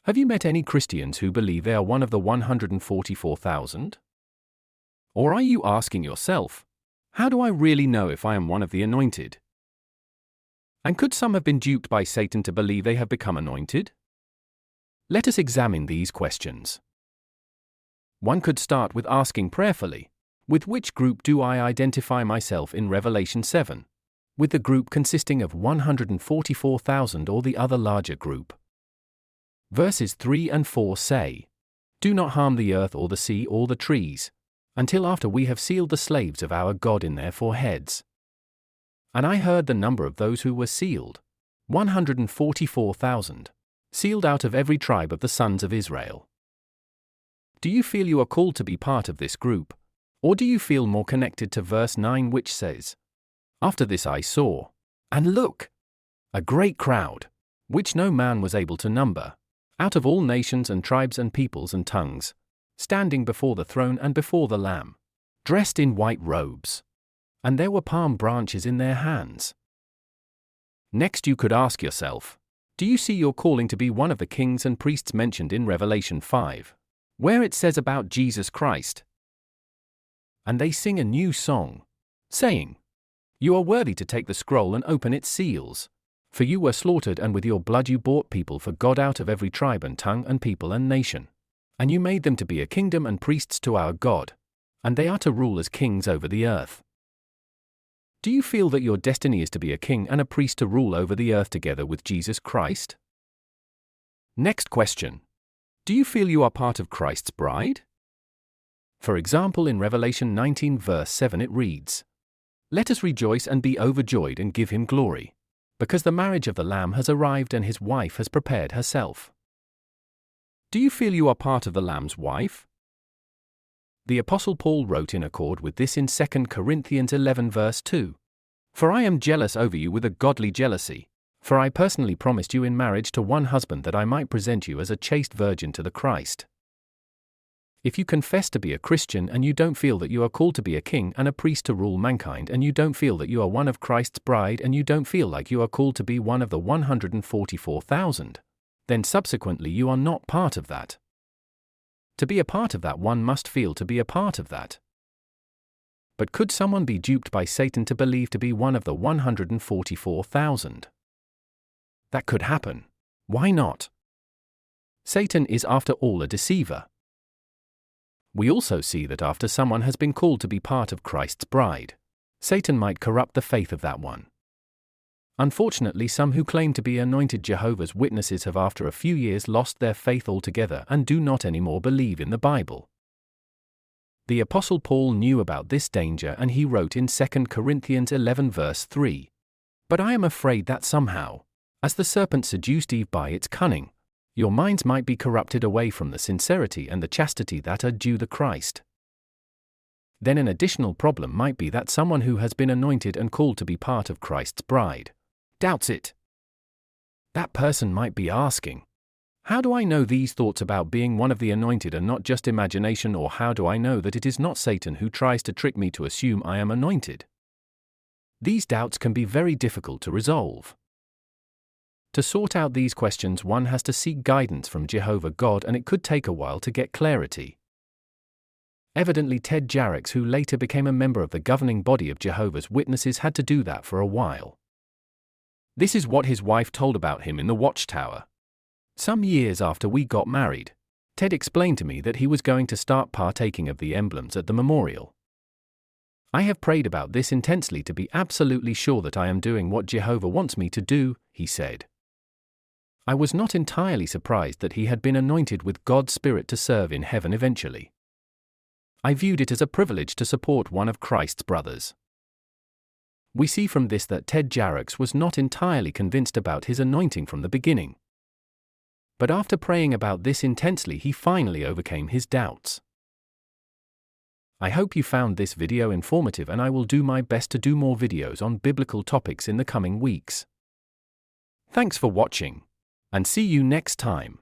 Have you met any Christians who believe they are one of the 144,000? Or are you asking yourself, how do I really know if I am one of the anointed? And could some have been duped by Satan to believe they have become anointed? Let us examine these questions. One could start with asking prayerfully, with which group do I identify myself in Revelation 7? With the group consisting of 144,000 or the other larger group? Verses 3 and 4 say, "Do not harm the earth or the sea or the trees, until after we have sealed the slaves of our God in their foreheads." And I heard the number of those who were sealed, 144,000, sealed out of every tribe of the sons of Israel. Do you feel you are called to be part of this group, or do you feel more connected to verse 9 which says, "After this I saw, and look, a great crowd, which no man was able to number, out of all nations and tribes and peoples and tongues, standing before the throne and before the Lamb, dressed in white robes, and there were palm branches in their hands." Next you could ask yourself, do you see your calling to be one of the kings and priests mentioned in Revelation 5, where it says about Jesus Christ? And they sing a new song, saying, "You are worthy to take the scroll and open its seals. For you were slaughtered, and with your blood you bought people for God out of every tribe and tongue and people and nation. And you made them to be a kingdom and priests to our God, and they are to rule as kings over the earth." Do you feel that your destiny is to be a king and a priest to rule over the earth together with Jesus Christ? Next question. Do you feel you are part of Christ's bride? For example, in Revelation 19 verse 7 it reads, "Let us rejoice and be overjoyed and give him glory, because the marriage of the Lamb has arrived and his wife has prepared herself." Do you feel you are part of the Lamb's wife? The Apostle Paul wrote in accord with this in 2 Corinthians 11 verse 2. "For I am jealous over you with a godly jealousy, for I personally promised you in marriage to one husband that I might present you as a chaste virgin to the Christ." If you confess to be a Christian and you don't feel that you are called to be a king and a priest to rule mankind, and you don't feel that you are one of Christ's bride, and you don't feel like you are called to be one of the 144,000, then subsequently you are not part of that. To be a part of that, one must feel to be a part of that. But could someone be duped by Satan to believe to be one of the 144,000? That could happen. Why not? Satan is after all a deceiver. We also see that after someone has been called to be part of Christ's bride, Satan might corrupt the faith of that one. Unfortunately, some who claim to be anointed Jehovah's Witnesses have after a few years lost their faith altogether and do not anymore believe in the Bible. The Apostle Paul knew about this danger, and he wrote in 2 Corinthians 11 verse 3, "But I am afraid that somehow, as the serpent seduced Eve by its cunning, your minds might be corrupted away from the sincerity and the chastity that are due the Christ." Then an additional problem might be that someone who has been anointed and called to be part of Christ's bride doubts it. That person might be asking, how do I know these thoughts about being one of the anointed are not just imagination, or how do I know that it is not Satan who tries to trick me to assume I am anointed? These doubts can be very difficult to resolve. To sort out these questions, one has to seek guidance from Jehovah God, and it could take a while to get clarity. Evidently, Ted Jarrex, who later became a member of the governing body of Jehovah's Witnesses, had to do that for a while. This is what his wife told about him in the Watchtower. "Some years after we got married, Ted explained to me that he was going to start partaking of the emblems at the memorial. I have prayed about this intensely to be absolutely sure that I am doing what Jehovah wants me to do," he said. I was not entirely surprised that he had been anointed with God's Spirit to serve in heaven eventually. I viewed it as a privilege to support one of Christ's brothers. We see from this that Ted Jarrex was not entirely convinced about his anointing from the beginning. But after praying about this intensely, he finally overcame his doubts. I hope you found this video informative, and I will do my best to do more videos on biblical topics in the coming weeks. Thanks for watching, and see you next time.